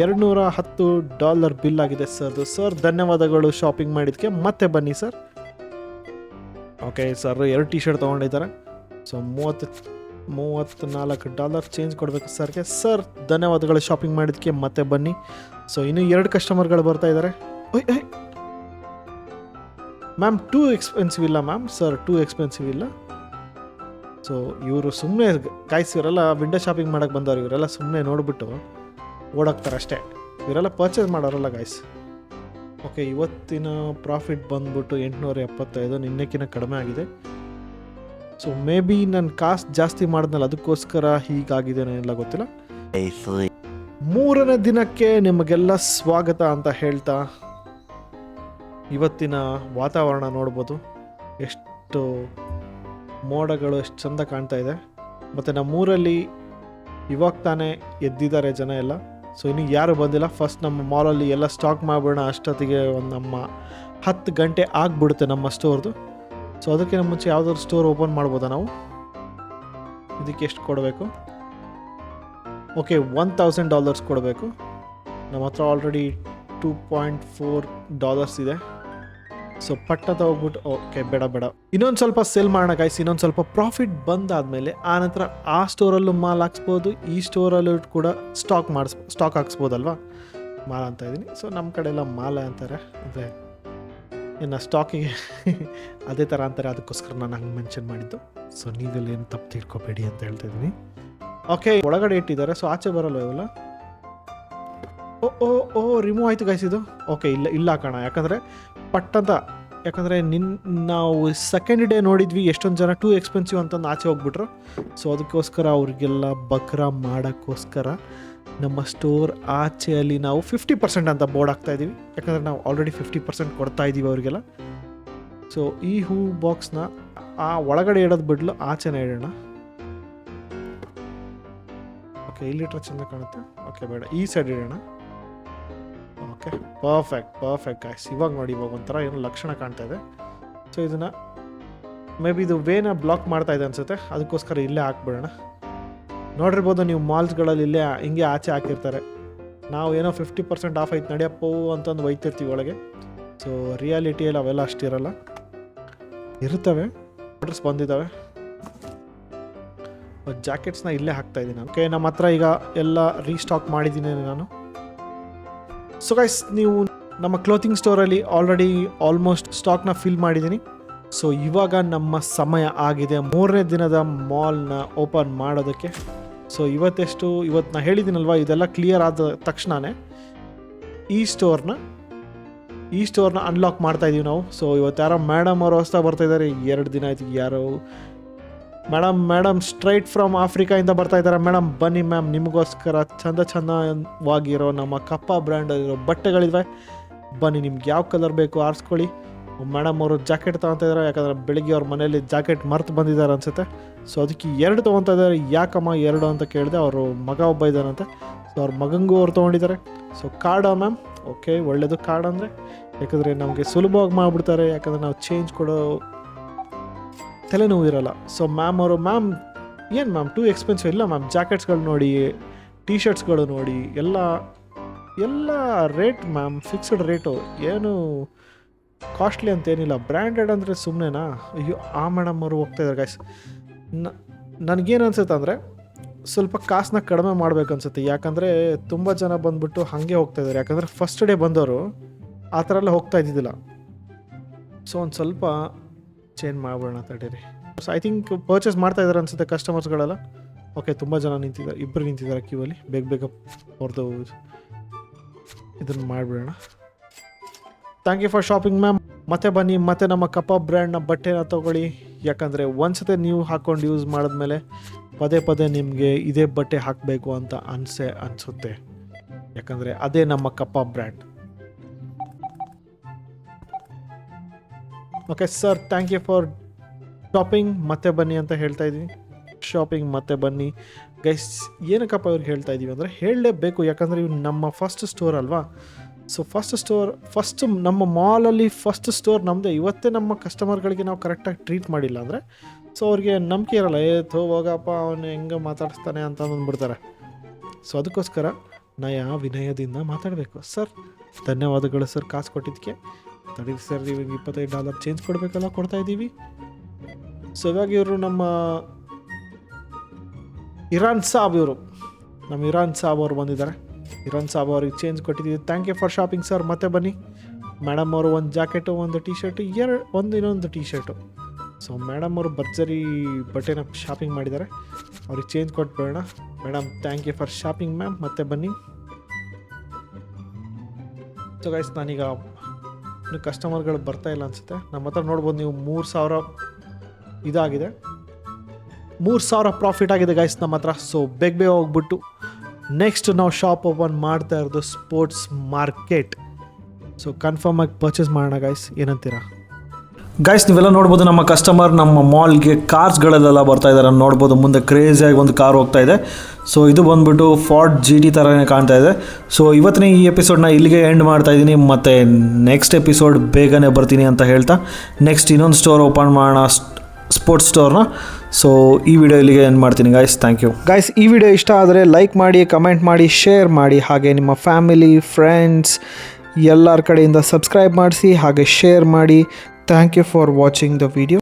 $210 ಬಿಲ್ ಆಗಿದೆ ಸರ್ದು. ಸರ್ ಧನ್ಯವಾದಗಳು ಶಾಪಿಂಗ್ ಮಾಡಿದ್ದಕ್ಕೆ. ಮತ್ತೆ ಬನ್ನಿ sir. Okay sir 2 T shirt ತೊಗೊಂಡಿದ್ದಾರೆ. ಸೊ $34 ಚೇಂಜ್ ಕೊಡಬೇಕು ಸರ್ಗೆ. ಸರ್ ಧನ್ಯವಾದಗಳು ಶಾಪಿಂಗ್ ಮಾಡಿದ್ದಕ್ಕೆ. ಮತ್ತೆ ಬನ್ನಿ. ಸೊ ಇನ್ನೂ 2 ಕಸ್ಟಮರ್ಗಳು ಬರ್ತಾ ಇದ್ದಾರೆ. ಮ್ಯಾಮ್ ಟೂ ಎಕ್ಸ್ಪೆನ್ಸಿವ್ ಇಲ್ಲ ಮ್ಯಾಮ್. ಸರ್ ಟೂ ಎಕ್ಸ್ಪೆನ್ಸಿವ್ ಇಲ್ಲ. ಸೊ ಇವರು ಸುಮ್ಮನೆ ಗಾಯ್ಸ್, ಇವರೆಲ್ಲ ವಿಂಡೋ ಶಾಪಿಂಗ್ ಮಾಡೋಕ್ಕೆ ಬಂದವರು. ಇವರೆಲ್ಲ ಸುಮ್ಮನೆ ನೋಡಿಬಿಟ್ಟು ಓಡೋಗ್ತಾರೆ ಅಷ್ಟೇ. ಇವರೆಲ್ಲ ಪರ್ಚೇಸ್ ಮಾಡೋರಲ್ಲ ಗಾಯ್ಸ್. ಓಕೆ, ಇವತ್ತಿನ ಪ್ರಾಫಿಟ್ ಬಂದ್ಬಿಟ್ಟು 875, ನಿನ್ನೆಕ್ಕಿಂತ ಕಡಿಮೆ ಆಗಿದೆ. ಸೊ ಮೇ ಬಿ ನನ್ನ ಕಾಸ್ಟ್ ಜಾಸ್ತಿ ಮಾಡಿದ್ನಲ್ಲ, ಅದಕ್ಕೋಸ್ಕರ ಹೀಗಾಗಿದ್ದೇನೆ ಎಲ್ಲ ಗೊತ್ತಿಲ್ಲ. 3ನೇ ದಿನಕ್ಕೆ ನಿಮಗೆಲ್ಲ ಸ್ವಾಗತ ಅಂತ ಹೇಳ್ತಾ, ಇವತ್ತಿನ ವಾತಾವರಣ ನೋಡ್ಬೋದು, ಎಷ್ಟು ಮೋಡಗಳು ಎಷ್ಟು ಚಂದ ಕಾಣ್ತಾ ಇದೆ. ಮತ್ತು ನಮ್ಮೂರಲ್ಲಿ ಇವಾಗ ತಾನೇ ಎದ್ದಿದ್ದಾರೆ ಜನ ಎಲ್ಲ. ಸೊ ಇನ್ನು ಯಾರು ಬಂದಿಲ್ಲ. ಫಸ್ಟ್ ನಮ್ಮ ಮಾಲಲ್ಲಿ ಎಲ್ಲ ಸ್ಟಾಕ್ ಮಾಡೋಣ, ಅಷ್ಟೊತ್ತಿಗೆ ಒಂದು ನಮ್ಮ 10 ಗಂಟೆ ಆಗಿಬಿಡುತ್ತೆ ನಮ್ಮ ಸ್ಟೋರ್ದು. ಸೊ ಅದಕ್ಕಿಂತ ಮುಂಚೆ ಯಾವುದಾದ್ರು ಸ್ಟೋರ್ ಓಪನ್ ಮಾಡ್ಬೋದಾ ನಾವು? ಇದಕ್ಕೆ ಎಷ್ಟು ಕೊಡಬೇಕು? ಓಕೆ, $1000 ಕೊಡಬೇಕು. ನಮ್ಮ ಹತ್ರ ಆಲ್ರೆಡಿ $2.4 ಇದೆ. ಸೊ ಪಟ್ಟದ ಹೋಗ್ಬಿಟ್ಟು ಓಕೆ ಬೇಡ ಇನ್ನೊಂದು ಸ್ವಲ್ಪ ಸೆಲ್ ಮಾಡೋಣ ಗೈಸ್. ಇನ್ನೊಂದು ಸ್ವಲ್ಪ ಪ್ರಾಫಿಟ್ ಬಂದಾದಮೇಲೆ ಆನಂತರ ಆ ಸ್ಟೋರಲ್ಲೂ ಮಾಲ್ ಹಾಕ್ಸ್ಬೋದು, ಈ ಸ್ಟೋರಲ್ಲೂ ಕೂಡ ಸ್ಟಾಕ್ ಹಾಕ್ಸ್ಬೋದಲ್ವಾ? ಮಾಲ್ ಅಂತ ಇದ್ದೀನಿ. ಸೊ ನಮ್ಮ ಕಡೆ ಎಲ್ಲ ಮಾಲ ಅಂತಾರೆ, ಅಂದರೆ ಇನ್ನು ಸ್ಟಾಕಿಗೆ ಅದೇ ಥರ ಅಂತಾರೆ. ಅದಕ್ಕೋಸ್ಕರ ನಾನು ಹಂಗೆ ಮೆನ್ಷನ್ ಮಾಡಿದ್ದು. ಸೊ ನೀವೆಲ್ಲೇನು ತಪ್ಪು ತಿಳ್ಕೊಬೇಡಿ ಅಂತ ಹೇಳ್ತಾ ಇದ್ದೀನಿ. ಓಕೆ, ಒಳಗಡೆ ಇಟ್ಟಿದ್ದಾರೆ. ಸೊ ಆಚೆ ಬರಲ್ಲ ಇವೆಲ್ಲ. ಓ ರಿಮೂವ್ ಆಯಿತು ಗೈಸ್ ಇದು. ಓಕೆ, ಇಲ್ಲ ಹಾಕೋಣ. ಯಾಕಂದರೆ ನಾವು ಸೆಕೆಂಡ್ ಡೇ ನೋಡಿದ್ವಿ ಎಷ್ಟೊಂದು ಜನ ಟೂ ಎಕ್ಸ್ಪೆನ್ಸಿವ್ ಅಂತಂದು ಆಚೆ ಹೋಗ್ಬಿಟ್ರು. ಸೊ ಅದಕ್ಕೋಸ್ಕರ ಅವ್ರಿಗೆಲ್ಲ ಬಕ್ರಾ ಮಾಡೋಕ್ಕೋಸ್ಕರ ನಮ್ಮ ಸ್ಟೋರ್ ಆಚೆಯಲ್ಲಿ ನಾವು 50% ಅಂತ ಬೋರ್ಡ್ ಹಾಕ್ತಾ ಇದ್ದೀವಿ, ಯಾಕಂದರೆ ನಾವು ಆಲ್ರೆಡಿ 50% ಕೊಡ್ತಾ ಇದ್ದೀವಿ ಅವರಿಗೆಲ್ಲ. ಸೊ ಈ ಹೂ ಬಾಕ್ಸ್ನ ಆ ಒಳಗಡೆ ಇಡೋದು ಬಿಡಲು ಆಚೆನೇ ಇಡೋಣ. ಓಕೆ, ಇಲ್ಲಿಟ್ರೆ ಚೆಂದ ಕಾಣುತ್ತೆ. ಓಕೆ, ಬೇಡ, ಈ ಸೈಡ್ ಇಡೋಣ. Okay, perfect guys. ಇವಾಗ ನೋಡಿ, ಇವಾಗ ಒಂಥರ ಏನೋ ಲಕ್ಷಣ ಕಾಣ್ತಾ ಇದೆ. ಸೊ ಇದನ್ನು ಮೇ ಬಿ ಇದು ವೇನ ಬ್ಲಾಕ್ ಮಾಡ್ತಾ ಇದೆ ಅನಿಸುತ್ತೆ, ಅದಕ್ಕೋಸ್ಕರ ಇಲ್ಲೇ ಹಾಕ್ಬಿಡೋಣ. ನೋಡಿರ್ಬೋದು ನೀವು ಮಾಲ್ಸ್ಗಳಲ್ಲಿ ಇಲ್ಲೇ ಹಿಂಗೆ ಆಚೆ ಹಾಕಿರ್ತಾರೆ. ನಾವು ಏನೋ 50% ಆಫ್ ಆಯ್ತು ನಡೆಯಪ್ಪೋ ಅಂತಂದು ಒಯ್ತಿರ್ತೀವಿ ಒಳಗೆ. ಸೊ ರಿಯಾಲಿಟಿಯಲ್ಲಿ ಅವೆಲ್ಲ ಅಷ್ಟಿರಲ್ಲ, ಇರ್ತವೆ. ಆರ್ಡರ್ಸ್ ಬಂದಿದ್ದಾವೆ. ಜಾಕೆಟ್ಸ್ನ ಇಲ್ಲೇ ಹಾಕ್ತಾ ಇದ್ದೀನಿ. ಓಕೆ, ನಮ್ಮ ಹತ್ರ ಈಗ ಎಲ್ಲ ರೀಸ್ಟಾಕ್ ಮಾಡಿದ್ದೀನಿ ನಾನು. ಸೊ ಗೈಸ್, ನೀವು ನಮ್ಮ ಕ್ಲೋತಿಂಗ್ ಸ್ಟೋರಲ್ಲಿ ಆಲ್ರೆಡಿ ಆಲ್ಮೋಸ್ಟ್ ಸ್ಟಾಕ್ನ ಫಿಲ್ ಮಾಡಿದ್ದೀನಿ. ಸೊ ಇವಾಗ ನಮ್ಮ ಸಮಯ ಆಗಿದೆ 3ನೇ ದಿನದ ಮಾಲ್ನ ಓಪನ್ ಮಾಡೋದಕ್ಕೆ. ಸೊ ಇವತ್ತು ನಾ ಹೇಳಿದ್ದೀನಲ್ವ, ಇದೆಲ್ಲ ಕ್ಲಿಯರ್ ಆದ ತಕ್ಷಣವೇ ಈ ಸ್ಟೋರ್ನ ಅನ್ಲಾಕ್ ಮಾಡ್ತಾ ಇದ್ದೀವಿ ನಾವು. ಸೊ ಇವತ್ತು ಯಾರೋ ಮೇಡಮ್ ಅವರು ಹೊಸ್ತಾ ಬರ್ತಾ ಇದ್ದಾರೆ. 2 ದಿನ ಆಯ್ತು. ಯಾರೋ ಮೇಡಮ್ ಸ್ಟ್ರೈಟ್ ಫ್ರಮ್ ಆಫ್ರಿಕಾಯಿಂದ ಬರ್ತಾ ಇದ್ದಾರೆ. ಮೇಡಮ್ ಬನ್ನಿ ಮ್ಯಾಮ್, ನಿಮಗೋಸ್ಕರ ಚಂದವಾಗಿರೋ ನಮ್ಮ ಕಪ್ಪ ಬ್ರ್ಯಾಂಡ್ ಇರೋ ಬಟ್ಟೆಗಳಿವೆ, ಬನ್ನಿ, ನಿಮ್ಗೆ ಯಾವ ಕಲರ್ ಬೇಕು ಆರಿಸ್ಕೊಳ್ಳಿ. ಮೇಡಮ್ ಅವರು ಜಾಕೆಟ್ ತೊಗೊತಾ ಇದ್ದಾರೆ, ಯಾಕಂದರೆ ಬೆಳಿಗ್ಗೆ ಅವ್ರ ಮನೇಲಿ ಜಾಕೆಟ್ ಮರ್ತು ಬಂದಿದ್ದಾರೆ ಅನಿಸುತ್ತೆ. ಸೊ ಅದಕ್ಕೆ 2 ತೊಗೊತಾ ಇದ್ದಾರೆ. ಯಾಕಮ್ಮ 2 ಅಂತ ಕೇಳಿದೆ. ಅವರು ಮಗ ಒಬ್ಬ ಇದ್ದಾನಂತೆ, ಸೊ ಅವ್ರ ಮಗಂಗೂ ಅವ್ರು ತೊಗೊಂಡಿದ್ದಾರೆ. ಸೊ ಕಾರ್ಡಾ ಮ್ಯಾಮ್? ಓಕೆ, ಒಳ್ಳೆಯದು ಕಾರ್ಡ್ ಅಂದರೆ, ಯಾಕಂದರೆ ನಮಗೆ ಸುಲಭವಾಗಿ ಮಾಡಿಬಿಡ್ತಾರೆ, ಯಾಕಂದರೆ ನಾವು ಚೇಂಜ್ ಕೊಡೋ ತಲೆನೋವು ಇರಲ್ಲ. ಸೊ ಮ್ಯಾಮ್ ಏನು ಮ್ಯಾಮ್ ಟೂ ಎಕ್ಸ್ಪೆನ್ಸಿವ್? ಇಲ್ಲ ಮ್ಯಾಮ್, ಜಾಕೆಟ್ಸ್ಗಳು ನೋಡಿ, ಟೀ ಶರ್ಟ್ಸ್ಗಳು ನೋಡಿ, ಎಲ್ಲ ರೇಟ್ ಮ್ಯಾಮ್, ಫಿಕ್ಸ್ಡ್ ರೇಟು, ಏನು ಕಾಸ್ಟ್ಲಿ ಅಂತೇನಿಲ್ಲ. ಬ್ರ್ಯಾಂಡೆಡ್ ಅಂದರೆ ಸುಮ್ಮನೆನಾ? ಅಯ್ಯೋ, ಆ ಮೇಡಮ್ ಅವರು ಹೋಗ್ತಾ ಇದ್ದಾರೆ ಗೈಸ್. ನನಗೇನು ಅನ್ಸುತ್ತೆ ಅಂದರೆ ಸ್ವಲ್ಪ ಕಾಸನ್ನ ಕಡಿಮೆ ಮಾಡಬೇಕು ಅನ್ಸುತ್ತೆ, ಯಾಕಂದರೆ ತುಂಬ ಜನ ಬಂದುಬಿಟ್ಟು ಹಾಗೆ ಹೋಗ್ತಾ ಇದ್ದಾರೆ. ಯಾಕಂದರೆ ಫಸ್ಟ್ ಡೇ ಬಂದವರು ಆ ಥರ ಎಲ್ಲ ಹೋಗ್ತಾ ಇದ್ದಿದ್ದಿಲ್ಲ. ಸೊ ಒಂದು ಸ್ವಲ್ಪ ಚೇಂಜ್ ಮಾಡ್ಬಿಡೋಣ ತಡೀರಿ. ಸೊ ಐ ಥಿಂಕ್ ಪರ್ಚೇಸ್ ಮಾಡ್ತಾ ಇದ್ದಾರೆ ಅನ್ಸುತ್ತೆ ಕಸ್ಟಮರ್ಸ್ಗಳೆಲ್ಲ. ಓಕೆ, ತುಂಬ ಜನ ನಿಂತಿದ್ದಾರೆ, 2 ನಿಂತಿದ್ದಾರೆ ಕ್ಯೂವಲ್ಲಿ. ಬೇಗ ಅವ್ರದ್ದು ಇದನ್ನು ಮಾಡಿಬಿಡೋಣ. Thank you for shopping ma'am. ಮತ್ತೆ ಬನ್ನಿ, ಮತ್ತೆ ನಮ್ಮ ಕಪ್ಪ ಬ್ರ್ಯಾಂಡ್ನ ಬಟ್ಟೆನ ತೊಗೊಳ್ಳಿ. ಯಾಕಂದರೆ ಒಂದ್ಸತಿ ನೀವು ಹಾಕ್ಕೊಂಡು ಯೂಸ್ ಮಾಡಿದ್ಮೇಲೆ ಪದೇ ನಿಮಗೆ ಇದೇ ಬಟ್ಟೆ ಹಾಕಬೇಕು ಅಂತ ಅನಿಸುತ್ತೆ. ಯಾಕಂದರೆ ಅದೇ ನಮ್ಮ Kappa brand. Okay sir, thank you for shopping. ಮತ್ತೆ ಬನ್ನಿ ಅಂತ ಹೇಳ್ತಾ ಇದ್ದೀನಿ. ಶಾಪಿಂಗ್ ಮತ್ತೆ ಬನ್ನಿ ಗೈಸ್. ಏನಕ್ಕಪ್ಪ ಇವ್ರಿಗೆ ಹೇಳ್ತಾ ಇದ್ದೀವಿ ಅಂದರೆ ಹೇಳಲೇಬೇಕು, ಯಾಕಂದರೆ ಇವು ನಮ್ಮ ಫಸ್ಟ್ ಸ್ಟೋರ್ ಅಲ್ವಾ. ಸೊ ಫಸ್ಟ್ ನಮ್ಮ ಮಾಲಲ್ಲಿ ಫಸ್ಟ್ ಸ್ಟೋರ್ ನಮ್ಮದೇ. ಇವತ್ತೇ ನಮ್ಮ ಕಸ್ಟಮರ್ಗಳಿಗೆ ನಾವು ಕರೆಕ್ಟಾಗಿ ಟ್ರೀಟ್ ಮಾಡಿಲ್ಲ ಅಂದರೆ ಸೊ ಅವ್ರಿಗೆ ನಂಬಿಕೆ ಇರಲ್ಲ. ಹೋಗಪ್ಪ, ಅವನು ಹೆಂಗೆ ಮಾತಾಡಿಸ್ತಾನೆ ಅಂತ ಅಂದ್ಬಿಡ್ತಾರೆ. ಸೊ ಅದಕ್ಕೋಸ್ಕರ ವಿನಯದಿಂದ ಮಾತಾಡಬೇಕು. ಸರ್ ಧನ್ಯವಾದಗಳು ಸರ್, ಕಾಸು ಕೊಟ್ಟಿದ್ದಕ್ಕೆ. ತಡೀರಿ ಸರ್, ಇವಾಗ $25 ಚೇಂಜ್ ಕೊಡಬೇಕಲ್ಲ, ಕೊಡ್ತಾ ಇದ್ದೀವಿ. ಸೊ ಇವಾಗ ಇವರು ನಮ್ಮ ಇರಾನ್ ಸಾಬ್ ಅವರು ಬಂದಿದ್ದಾರೆ. ಇರಾನ್ ಸಾಬ್ ಅವ್ರಿಗೆ ಚೇಂಜ್ ಕೊಟ್ಟಿದ್ದೀವಿ. Thank you for shopping sir. ಮತ್ತೆ ಬನ್ನಿ. ಮೇಡಮ್ ಅವರು ಒಂದು ಜಾಕೆಟು, ಒಂದು ಟೀ ಶರ್ಟು, ಇನ್ನೊಂದು ಟೀ ಶರ್ಟು. ಸೊ ಮೇಡಮ್ ಅವರು ಭರ್ಜರಿ ಬಟ್ಟೆನ ಶಾಪಿಂಗ್ ಮಾಡಿದ್ದಾರೆ, ಅವ್ರಿಗೆ ಚೇಂಜ್ ಕೊಟ್ಬೇಡ. Madam thank you for shopping ma'am. ಮತ್ತೆ ಬನ್ನಿ. ಸೊ ಗೈಸ್, ನಾನೀಗ ಇನ್ನು ಕಸ್ಟಮರ್ಗಳು ಬರ್ತಾ ಇಲ್ಲ ಅನಿಸುತ್ತೆ. ನಮ್ಮ ಹತ್ರ ನೋಡ್ಬೋದು ನೀವು 3,000 ಇದಾಗಿದೆ, 3,000 ಪ್ರಾಫಿಟ್ ಆಗಿದೆ ಗೈಸ್ ನಮ್ಮ ಹತ್ರ. ಸೊ ಬೇಗ ಹೋಗ್ಬಿಟ್ಟು ನೆಕ್ಸ್ಟ್ ನಾವು ಶಾಪ್ ಓಪನ್ ಮಾಡ್ತಾ ಇರೋದು ಸ್ಪೋರ್ಟ್ಸ್ ಮಾರ್ಕೆಟ್. ಸೊ ಕನ್ಫರ್ಮ್ ಆಗಿ ಪರ್ಚೇಸ್ ಮಾಡೋಣ ಗೈಸ್, ಏನಂತೀರಾ? ಗೈಸ್, ನೀವೆಲ್ಲ ನೋಡ್ಬೋದು ನಮ್ಮ ಕಸ್ಟಮರ್ ನಮ್ಮ ಮಾಲ್ಗೆ ಕಾರ್ಸ್ಗಳಲ್ಲೆಲ್ಲ ಬರ್ತಾ ಇದ್ದಾರೆ. ನೋಡ್ಬೋದು ಮುಂದೆ ಕ್ರೇಜಿಯಾಗಿ ಒಂದು ಕಾರ್ ಹೋಗ್ತಾ ಇದೆ. ಸೊ ಇದು ಬಂದುಬಿಟ್ಟು ಫಾರ್ಡ್ GT ಥರನೇ ಕಾಣ್ತಾ ಇದೆ. ಸೊ ಇವತ್ತಿನ ಈ ಎಪಿಸೋಡ್ನ ಇಲ್ಲಿಗೆ ಎಂಡ್ ಮಾಡ್ತಾ ಇದ್ದೀನಿ. ಮತ್ತು ನೆಕ್ಸ್ಟ್ ಎಪಿಸೋಡ್ ಬೇಗನೆ ಬರ್ತೀನಿ ಅಂತ ಹೇಳ್ತಾ ನೆಕ್ಸ್ಟ್ ಇನ್ನೊಂದು ಸ್ಟೋರ್ ಓಪನ್ ಮಾಡೋಣ, ಸ್ಪೋರ್ಟ್ಸ್ ಸ್ಟೋರ್ನ. ಸೊ ಈ ವಿಡಿಯೋ ಇಲ್ಲಿಗೆ ಎಂಡ್ ಮಾಡ್ತೀನಿ ಗೈಸ್. Thank you guys. ಈ ವಿಡಿಯೋ ಇಷ್ಟ ಆದರೆ ಲೈಕ್ ಮಾಡಿ, ಕಮೆಂಟ್ ಮಾಡಿ, ಶೇರ್ ಮಾಡಿ, ಹಾಗೆ ನಿಮ್ಮ ಫ್ಯಾಮಿಲಿ ಫ್ರೆಂಡ್ಸ್ ಎಲ್ಲರ ಕಡೆಯಿಂದ ಸಬ್ಸ್ಕ್ರೈಬ್ ಮಾಡಿಸಿ, ಹಾಗೆ ಶೇರ್ ಮಾಡಿ. Thank you for watching the video.